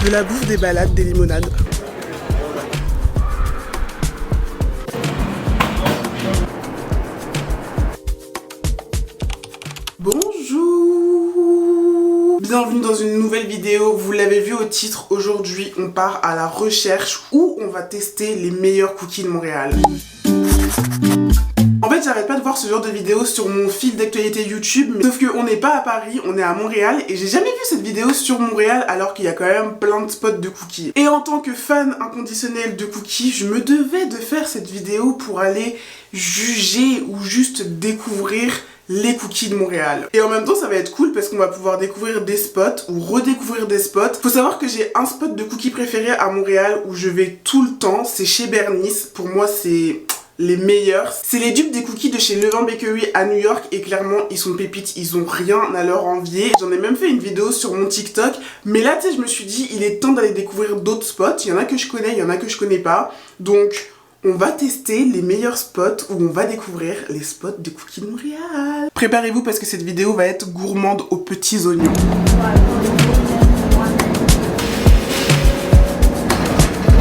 De la bouffe, des balades, des limonades. Bonjour! Bienvenue dans une nouvelle vidéo. Vous l'avez vu au titre, aujourd'hui on part à la recherche où on va tester les meilleurs cookies de Montréal. En fait, j'arrête pas de voir ce genre de vidéos sur mon fil d'actualité YouTube, sauf qu'on n'est pas à Paris, on est à Montréal et j'ai jamais vu cette vidéo sur Montréal alors qu'il y a quand même plein de spots de cookies. Et en tant que fan inconditionnel de cookies, je me devais de faire cette vidéo pour aller juger ou juste découvrir les cookies de Montréal. Et en même temps, ça va être cool parce qu'on va pouvoir découvrir des spots ou redécouvrir des spots. Faut savoir que j'ai un spot de cookies préféré à Montréal où je vais tout le temps, c'est chez Bernice. Pour moi, c'est les meilleurs. C'est les dupes des cookies de chez Levain Bakery à New York et clairement ils sont pépites, ils ont rien à leur envier. J'en ai même fait une vidéo sur mon TikTok, mais là tu sais je me suis dit il est temps d'aller découvrir d'autres spots. Il y en a que je connais, il y en a que je connais pas. Donc on va tester les meilleurs spots où on va découvrir les spots de cookies de Montréal. Préparez-vous parce que cette vidéo va être gourmande aux petits oignons.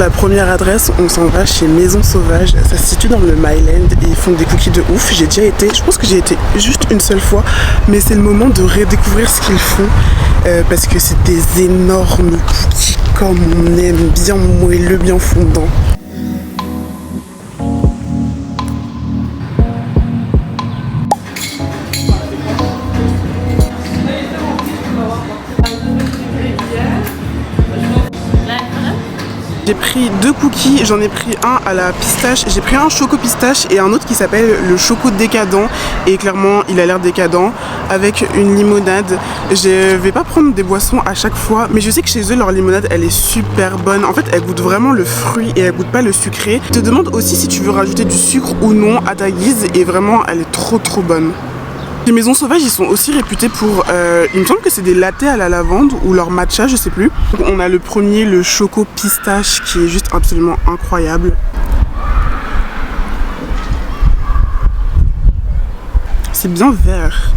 La première adresse, on s'en va chez Maison Sauvage, ça se situe dans le Myland et ils font des cookies de ouf. J'ai déjà été, je pense que j'ai été juste une seule fois, mais c'est le moment de redécouvrir ce qu'ils font parce que c'est des énormes cookies comme on aime, bien moelleux, bien fondant. J'ai pris deux cookies, j'en ai pris un à la pistache, j'ai pris un choco pistache et un autre qui s'appelle le choco décadent et clairement il a l'air décadent avec une limonade. Je vais pas prendre des boissons à chaque fois mais je sais que chez eux leur limonade elle est super bonne. En fait elle goûte vraiment le fruit et elle goûte pas le sucré. Je te demande aussi si tu veux rajouter du sucre ou non à ta guise et vraiment elle est trop bonne. Les Maisons Sauvages, ils sont aussi réputés pour, il me semble que c'est des lattés à la lavande ou leur matcha, je sais plus. Donc, on a le premier, le choco pistache, qui est juste absolument incroyable. C'est bien vert.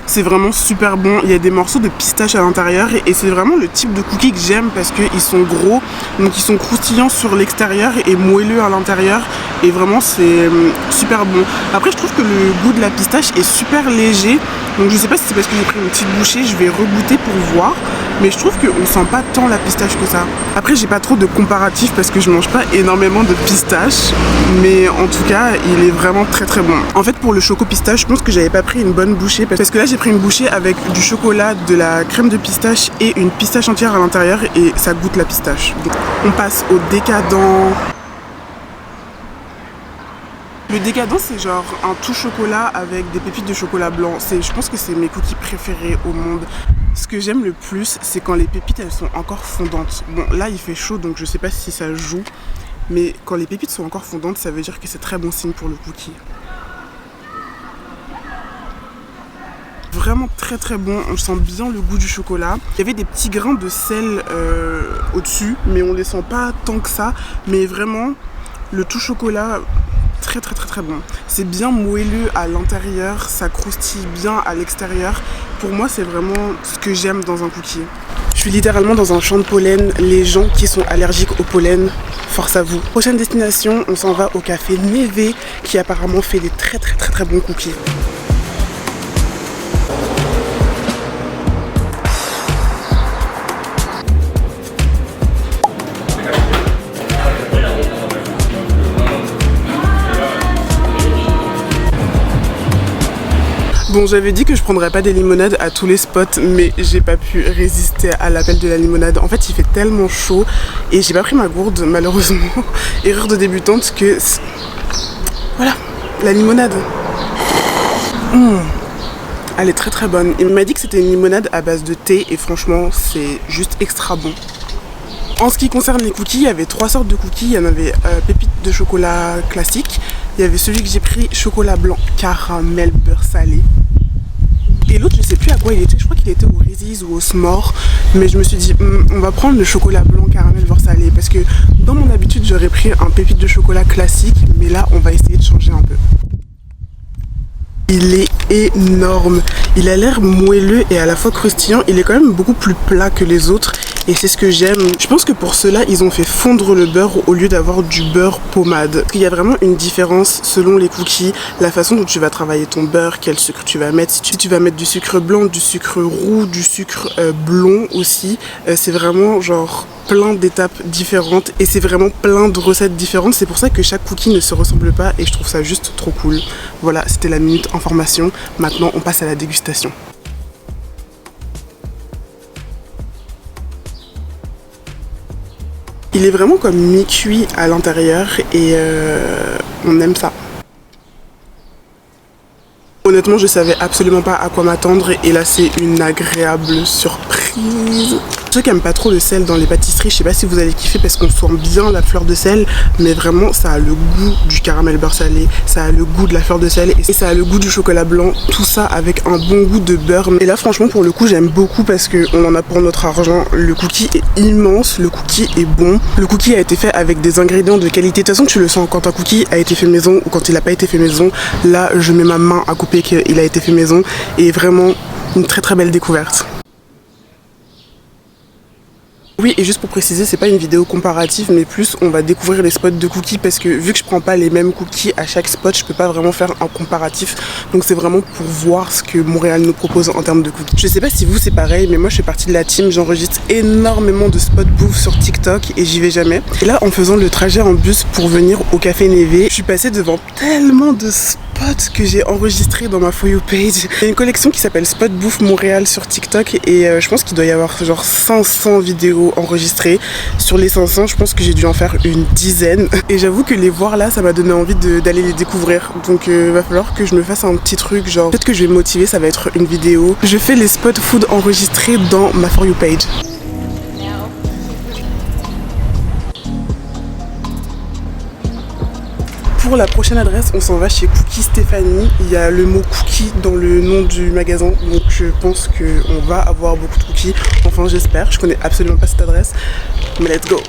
C'est vraiment super bon, il y a des morceaux de pistache à l'intérieur et c'est vraiment le type de cookies que j'aime parce qu'ils sont gros, donc ils sont croustillants sur l'extérieur et moelleux à l'intérieur et vraiment c'est super bon. Après je trouve que le goût de la pistache est super léger, donc je sais pas si c'est parce que j'ai pris une petite bouchée, je vais regoûter pour voir, mais je trouve qu'on sent pas tant la pistache que ça. Après j'ai pas trop de comparatif parce que je mange pas énormément de pistache, mais en tout cas il est vraiment très bon. En fait pour le choco pistache, je pense que j'avais pas pris une bonne bouchée parce que là j'ai pris une bouchée avec du chocolat, de la crème de pistache et une pistache entière à l'intérieur et ça goûte la pistache. Donc, on passe au décadent. Le décadent c'est genre un tout chocolat avec des pépites de chocolat blanc. Je pense que c'est mes cookies préférés au monde. Ce que j'aime le plus c'est quand les pépites elles sont encore fondantes. Bon là il fait chaud donc je sais pas si ça joue. Mais quand les pépites sont encore fondantes ça veut dire que c'est très bon signe pour le cookie. Vraiment très bon, on sent bien le goût du chocolat. Il y avait des petits grains de sel au-dessus, mais on les sent pas tant que ça. Mais vraiment, le tout chocolat, très bon. C'est bien moelleux à l'intérieur, ça croustille bien à l'extérieur. Pour moi, c'est vraiment ce que j'aime dans un cookie. Je suis littéralement dans un champ de pollen. Les gens qui sont allergiques au pollen, force à vous. Prochaine destination, on s'en va au café Neve, qui apparemment fait des très bons cookies. Bon, j'avais dit que je prendrais pas des limonades à tous les spots, mais j'ai pas pu résister à l'appel de la limonade. En fait, il fait tellement chaud et j'ai pas pris ma gourde, malheureusement. Erreur de débutante que... Voilà, la limonade. Elle est très bonne. Il m'a dit que c'était une limonade à base de thé et franchement, c'est juste extra bon. En ce qui concerne les cookies, il y avait 3 sortes de cookies. Il y en avait pépites de chocolat classique. Il y avait celui que j'ai pris, chocolat blanc, caramel, beurre salé. Et l'autre, je sais plus à quoi il était. Je crois qu'il était au Reese's ou au S'more. Mais je me suis dit, on va prendre le chocolat blanc, caramel, beurre salé. Parce que dans mon habitude, j'aurais pris un pépite de chocolat classique. Mais là, on va essayer de changer un peu. Il est énorme. Il a l'air moelleux et à la fois croustillant. Il est quand même beaucoup plus plat que les autres. Et c'est ce que j'aime. Je pense que pour cela, ils ont fait fondre le beurre au lieu d'avoir du beurre pommade. Parce qu'il y a vraiment une différence selon les cookies, la façon dont tu vas travailler ton beurre, quel sucre tu vas mettre. Si tu vas mettre du sucre blanc, du sucre roux, du sucre blond aussi. C'est vraiment genre plein d'étapes différentes et c'est vraiment plein de recettes différentes. C'est pour ça que chaque cookie ne se ressemble pas et je trouve ça juste trop cool. Voilà, c'était la minute information. Maintenant, on passe à la dégustation. Il est vraiment comme mi-cuit à l'intérieur et on aime ça. Honnêtement, je savais absolument pas à quoi m'attendre et là c'est une agréable surprise. Ceux qui aiment pas trop le sel dans les pâtisseries, je sais pas si vous allez kiffer parce qu'on sent bien la fleur de sel, mais vraiment ça a le goût du caramel beurre salé, ça a le goût de la fleur de sel et ça a le goût du chocolat blanc, tout ça avec un bon goût de beurre. Et là franchement pour le coup j'aime beaucoup parce qu'on en a pour notre argent. Le cookie est immense, le cookie est bon, le cookie a été fait avec des ingrédients de qualité. De toute façon tu le sens quand un cookie a été fait maison ou quand il a pas été fait maison. Là je mets ma main à couper qu'il a été fait maison et vraiment une très très belle découverte. Oui, et juste pour préciser, c'est pas une vidéo comparative, mais plus on va découvrir les spots de cookies parce que vu que je prends pas les mêmes cookies à chaque spot, je peux pas vraiment faire un comparatif. Donc c'est vraiment pour voir ce que Montréal nous propose en termes de cookies. Je sais pas si vous c'est pareil, mais moi je fais partie de la team, j'enregistre énormément de spots bouffe sur TikTok et j'y vais jamais. Et là, en faisant le trajet en bus pour venir au Café Neve, je suis passée devant tellement de spots que j'ai enregistré dans ma For You page. Il y a une collection qui s'appelle Spot Bouffe Montréal sur TikTok et je pense qu'il doit y avoir genre 500 vidéos enregistrées. Sur les 500, je pense que j'ai dû en faire une dizaine. Et j'avoue que les voir là, ça m'a donné envie d'aller les découvrir. Donc va falloir que je me fasse un petit truc, genre peut-être que je vais me motiver, ça va être une vidéo. Je fais les spot food enregistrés dans ma For You page. Pour la prochaine adresse, on s'en va chez Cookie Stéphanie. Il y a le mot cookie dans le nom du magasin, donc je pense qu'on va avoir beaucoup de cookies. Enfin, j'espère. Je connais absolument pas cette adresse, mais let's go.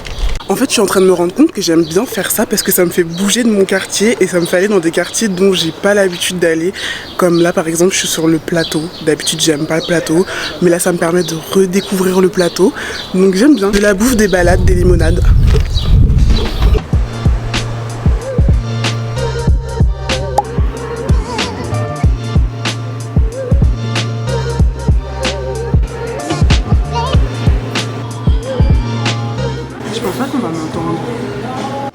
En fait, je suis en train de me rendre compte que j'aime bien faire ça parce que ça me fait bouger de mon quartier et ça me fait aller dans des quartiers dont j'ai pas l'habitude d'aller. Comme là, par exemple, je suis sur le plateau. D'habitude, j'aime pas le plateau, mais là, ça me permet de redécouvrir le plateau. Donc, j'aime bien. De la bouffe, des balades, des limonades.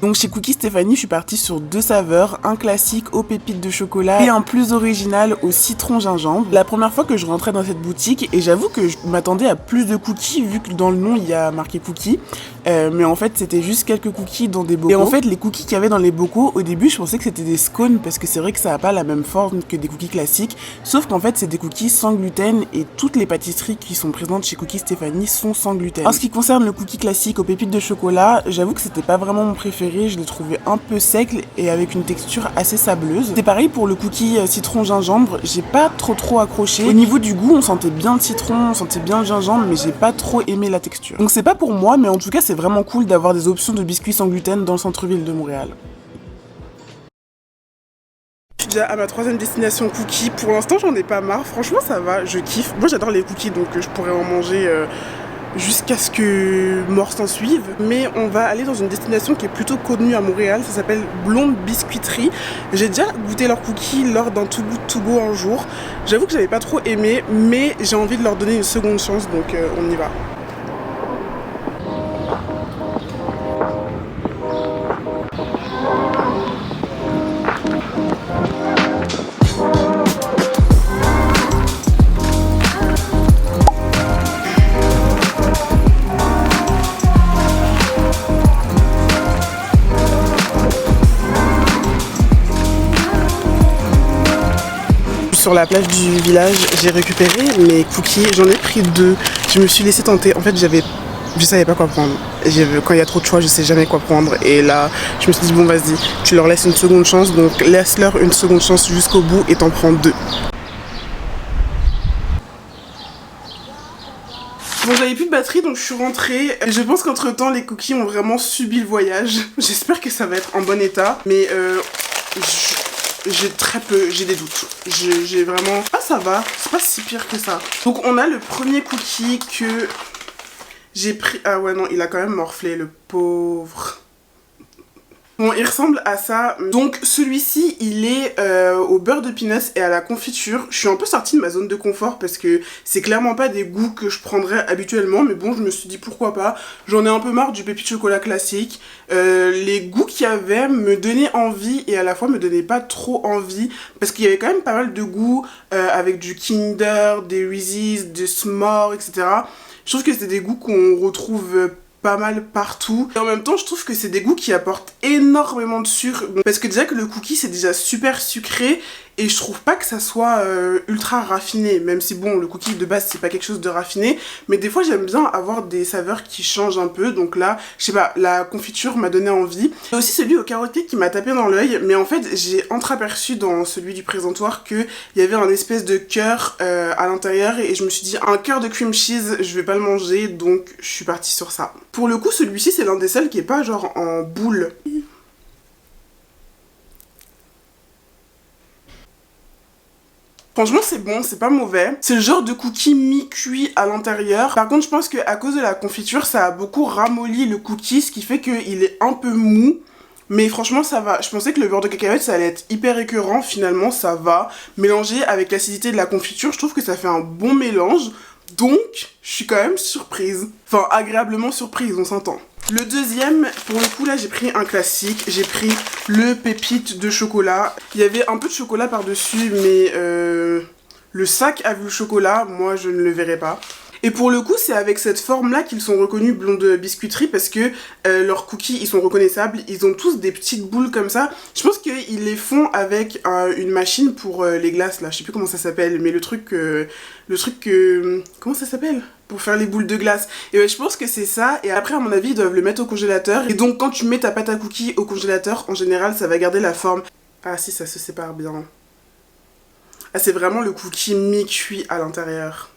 Donc chez Cookie Stéphanie, je suis partie sur 2 saveurs, un classique aux pépites de chocolat et un plus original au citron gingembre. La première fois que je rentrais dans cette boutique, et j'avoue que je m'attendais à plus de cookies vu que dans le nom il y a marqué cookies, mais en fait c'était juste quelques cookies dans des bocaux. Et en fait les cookies qu'il y avait dans les bocaux, au début je pensais que c'était des scones parce que c'est vrai que ça n'a pas la même forme que des cookies classiques, sauf qu'en fait c'est des cookies sans gluten et toutes les pâtisseries qui sont présentes chez Cookie Stéphanie sont sans gluten. En ce qui concerne le cookie classique aux pépites de chocolat, j'avoue que c'était pas vraiment mon préféré. Je l'ai trouvé un peu sec et avec une texture assez sableuse. C'est pareil pour le cookie citron gingembre, j'ai pas trop accroché. Au niveau du goût, on sentait bien le citron, on sentait bien le gingembre, mais j'ai pas trop aimé la texture. Donc c'est pas pour moi, mais en tout cas c'est vraiment cool d'avoir des options de biscuits sans gluten dans le centre-ville de Montréal. Je suis déjà à ma 3e destination cookies. Pour l'instant j'en ai pas marre, franchement ça va, je kiffe. Moi j'adore les cookies donc je pourrais en manger jusqu'à ce que mort s'en suive. Mais on va aller dans une destination qui est plutôt connue à Montréal, ça s'appelle Blonde Biscuiterie. J'ai déjà goûté leurs cookies lors d'un Too Good To Go un jour. J'avoue que j'avais pas trop aimé, mais j'ai envie de leur donner une seconde chance, donc on y va. Sur la plage du village, j'ai récupéré mes cookies, j'en ai pris 2. Je me suis laissé tenter, en fait je savais pas quoi prendre. Quand il y a trop de choix, je sais jamais quoi prendre. Et là, je me suis dit bon vas-y, tu leur laisses une seconde chance, donc laisse-leur une seconde chance jusqu'au bout et t'en prends 2. Bon, j'avais plus de batterie donc je suis rentrée. Je pense qu'entre temps les cookies ont vraiment subi le voyage. J'espère que ça va être en bon état, mais j'ai des doutes. J'ai vraiment... Ah ça va, c'est pas si pire que ça. Donc on a le premier cookie que j'ai pris... Ah ouais non, il a quand même morflé, le pauvre. Bon, il ressemble à ça. Donc celui-ci, il est au beurre de peanuts et à la confiture. Je suis un peu sortie de ma zone de confort parce que c'est clairement pas des goûts que je prendrais habituellement. Mais bon, je me suis dit pourquoi pas. J'en ai un peu marre du pépi de chocolat classique. Les goûts qu'il y avait me donnaient envie et à la fois me donnaient pas trop envie. Parce qu'il y avait quand même pas mal de goûts avec du Kinder, des Reese's, des S'mores, etc. Je trouve que c'est des goûts qu'on retrouve pas mal partout. Et en même temps, je trouve que c'est des goûts qui apportent énormément de sucre. Parce que déjà que le cookie, c'est déjà super sucré. Et je trouve pas que ça soit ultra raffiné. Même si bon, le cookie de base, c'est pas quelque chose de raffiné. Mais des fois, j'aime bien avoir des saveurs qui changent un peu. Donc là, je sais pas, la confiture m'a donné envie. Et aussi celui au carotté qui m'a tapé dans l'œil. Mais en fait, j'ai entreaperçu dans celui du présentoir qu'il y avait un espèce de cœur à l'intérieur. Et je me suis dit, un cœur de cream cheese, je vais pas le manger. Donc, je suis partie sur ça. Pour le coup, celui-ci, c'est l'un des seuls qui est pas genre en boule. Franchement, c'est bon, c'est pas mauvais. C'est le genre de cookie mi-cuit à l'intérieur. Par contre, je pense qu'à cause de la confiture, ça a beaucoup ramolli le cookie, ce qui fait qu'il est un peu mou. Mais franchement, ça va. Je pensais que le beurre de cacahuète, ça allait être hyper écœurant. Finalement, ça va. Mélangé avec l'acidité de la confiture, je trouve que ça fait un bon mélange. Donc, je suis quand même surprise. Enfin, agréablement surprise, on s'entend. Le deuxième, pour le coup, là, j'ai pris un classique. J'ai pris le pépite de chocolat. Il y avait un peu de chocolat par-dessus, mais le sac a vu le chocolat. Moi, je ne le verrai pas. Et pour le coup, c'est avec cette forme-là qu'ils sont reconnus Blonde Biscuiterie parce que leurs cookies, ils sont reconnaissables. Ils ont tous des petites boules comme ça. Je pense qu'ils les font avec une machine pour les glaces, là. Je sais plus comment ça s'appelle, mais le truc comment ça s'appelle? Pour faire les boules de glace. Et ouais, je pense que c'est ça. Et après, à mon avis, ils doivent le mettre au congélateur. Et donc, quand tu mets ta pâte à cookies au congélateur, en général, ça va garder la forme. Ah si, ça se sépare bien. Ah, c'est vraiment le cookie mi-cuit à l'intérieur.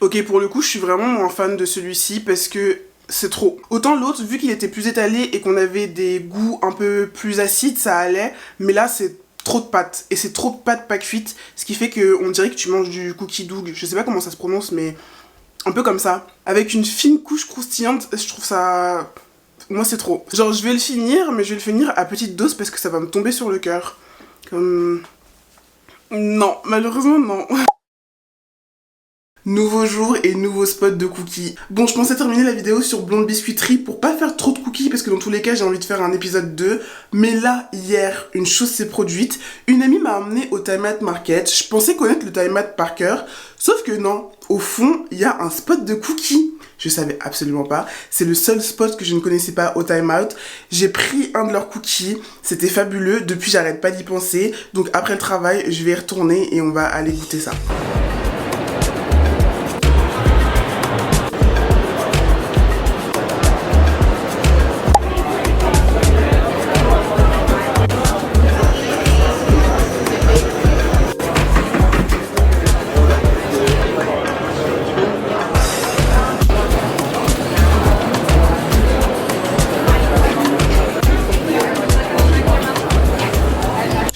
Ok, pour le coup, je suis vraiment moins fan de celui-ci parce que c'est trop. Autant l'autre, vu qu'il était plus étalé et qu'on avait des goûts un peu plus acides, ça allait. Mais là, c'est trop de pâtes. Et c'est trop de pâtes pas cuites, ce qui fait qu'on dirait que tu manges du cookie dough. Je sais pas comment ça se prononce, mais un peu comme ça. Avec une fine couche croustillante, je trouve ça... Moi, c'est trop. Genre, je vais le finir, mais je vais le finir à petite dose parce que ça va me tomber sur le cœur. Comme... Non, malheureusement, non. Nouveau jour et nouveau spot de cookies. Bon, je pensais terminer la vidéo sur Blonde Biscuiterie pour pas faire trop de cookies parce que dans tous les cas j'ai envie de faire un épisode 2. Mais là, hier, une chose s'est produite. Une amie m'a emmené au Time Out Market. Je pensais connaître le Time Out par cœur. Sauf que non, au fond, il y a un spot de cookies. Je savais absolument pas. C'est le seul spot que je ne connaissais pas au Time Out. J'ai pris un de leurs cookies. C'était fabuleux. Depuis, j'arrête pas d'y penser. Donc après le travail, je vais y retourner et on va aller goûter ça.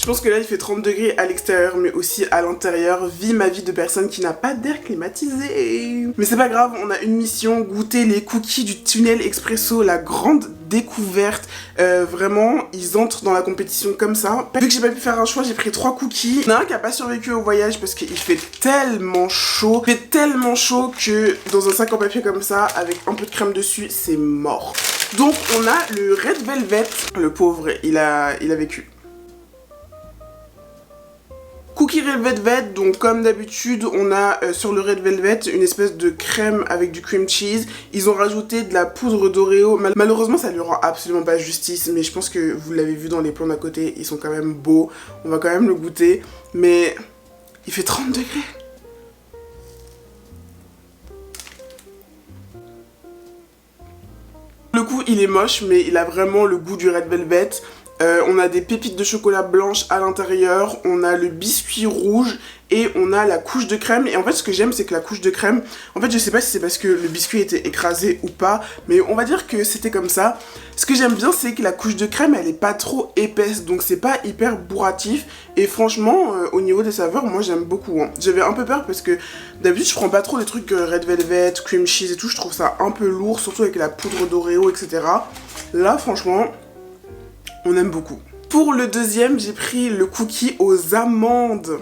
Je pense que là il fait 30 degrés à l'extérieur mais aussi à l'intérieur. Vis ma vie de personne qui n'a pas d'air climatisé. Mais c'est pas grave, on a une mission, goûter les cookies du tunnel expresso, la grande découverte. Vraiment, ils entrent dans la compétition comme ça. Vu que j'ai pas pu faire un choix, j'ai pris 3 cookies. Il y en a un qui a pas survécu au voyage parce qu'il fait tellement chaud. Il fait tellement chaud que dans un sac en papier comme ça, avec un peu de crème dessus, c'est mort. Donc on a le Red Velvet. Le pauvre, il a vécu. Cookie Red Velvet, donc comme d'habitude, on a sur le Red Velvet une espèce de crème avec du cream cheese. Ils ont rajouté de la poudre d'Oreo. Malheureusement, ça lui rend absolument pas justice, mais je pense que vous l'avez vu dans les plans d'à côté, ils sont quand même beaux. On va quand même le goûter, mais il fait 30 degrés. Le coup, il est moche, mais il a vraiment le goût du Red Velvet. On a des pépites de chocolat blanche à l'intérieur, on a le biscuit rouge et on a la couche de crème. Et en fait ce que j'aime c'est que la couche de crème, en fait je sais pas si c'est parce que le biscuit était écrasé ou pas, mais on va dire que c'était comme ça. Ce que j'aime bien c'est que la couche de crème elle est pas trop épaisse, donc c'est pas hyper bourratif. Et franchement au niveau des saveurs moi j'aime beaucoup hein. J'avais un peu peur parce que d'habitude je prends pas trop les trucs red velvet, cream cheese et tout, je trouve ça un peu lourd, surtout avec la poudre d'Oreo etc. Là franchement on aime beaucoup. Pour le deuxième j'ai pris le cookie aux amandes.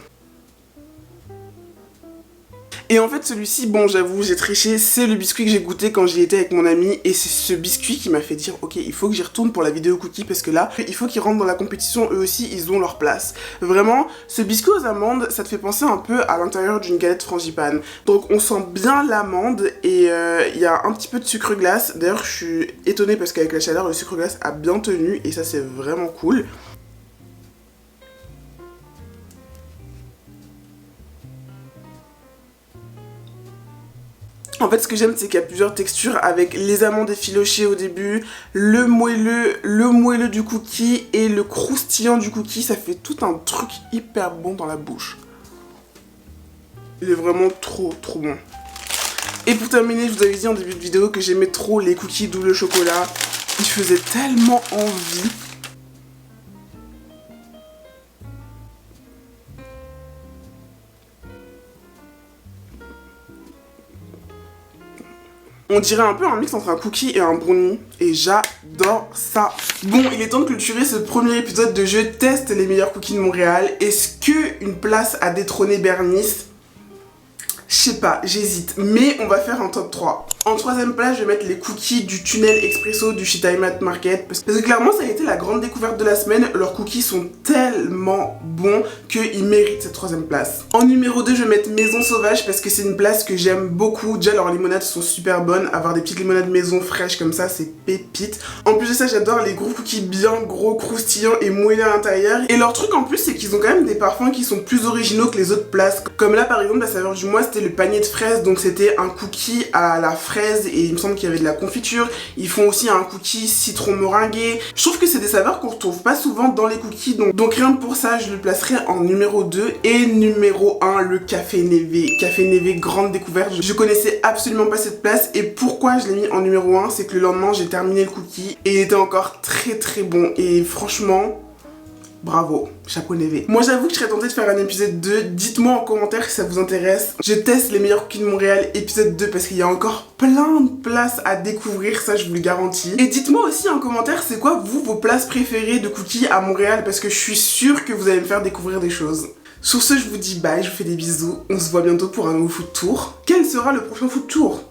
Et en fait celui-ci, bon j'avoue j'ai triché, c'est le biscuit que j'ai goûté quand j'y étais avec mon ami. Et c'est ce biscuit qui m'a fait dire ok il faut que j'y retourne pour la vidéo cookie. Parce que là il faut qu'ils rentrent dans la compétition, eux aussi ils ont leur place. Vraiment ce biscuit aux amandes ça te fait penser un peu à l'intérieur d'une galette frangipane. Donc on sent bien l'amande et il y a un petit peu de sucre glace. D'ailleurs je suis étonnée parce qu'avec la chaleur le sucre glace a bien tenu et ça c'est vraiment cool. En fait ce que j'aime c'est qu'il y a plusieurs textures avec les amandes effilochées au début, le moelleux du cookie et le croustillant du cookie, ça fait tout un truc hyper bon dans la bouche. Il est vraiment trop bon. Et pour terminer je vous avais dit en début de vidéo que j'aimais trop les cookies double chocolat, ils faisaient tellement envie. On dirait un peu un mix entre un cookie et un brownie. Et j'adore ça. Bon, il est temps de clôturer ce premier épisode de Je teste les meilleurs cookies de Montréal. Est-ce que une place a détrôné Bernice? Je sais pas, j'hésite. Mais on va faire un top 3. En troisième place, je vais mettre les cookies du Tunnel Expresso du Shitaimat Market. Parce que clairement, ça a été la grande découverte de la semaine. Leurs cookies sont tellement bons qu'ils méritent cette troisième place. En numéro 2, je vais mettre Maison Sauvage parce que c'est une place que j'aime beaucoup. Déjà, leurs limonades sont super bonnes. Avoir des petites limonades maison fraîches comme ça, c'est pépite. En plus de ça, j'adore les gros cookies bien gros, croustillants et moelleux à l'intérieur. Et leur truc en plus, c'est qu'ils ont quand même des parfums qui sont plus originaux que les autres places. Comme là, par exemple, la saveur du mois, c'était le panier de fraises. Donc c'était un cookie à la fraise et il me semble qu'il y avait de la confiture. Ils font aussi un cookie citron meringué. Je trouve que c'est des saveurs qu'on retrouve pas souvent dans les cookies. Donc rien que pour ça, je le placerai en numéro 2. Et numéro 1, le Café Neve. Café Neve, grande découverte. Je connaissais absolument pas cette place. Et pourquoi je l'ai mis en numéro 1, c'est que le lendemain, j'ai terminé le cookie. Et il était encore très bon. Et franchement... bravo, chapeau Neve. Moi j'avoue que je serais tentée de faire un épisode 2. Dites-moi en commentaire si ça vous intéresse. Je teste les meilleurs cookies de Montréal épisode 2 parce qu'il y a encore plein de places à découvrir, ça je vous le garantis. Et dites-moi aussi en commentaire c'est quoi vous vos places préférées de cookies à Montréal parce que je suis sûre que vous allez me faire découvrir des choses. Sur ce je vous dis bye, je vous fais des bisous. On se voit bientôt pour un nouveau food tour. Quel sera le prochain food tour ?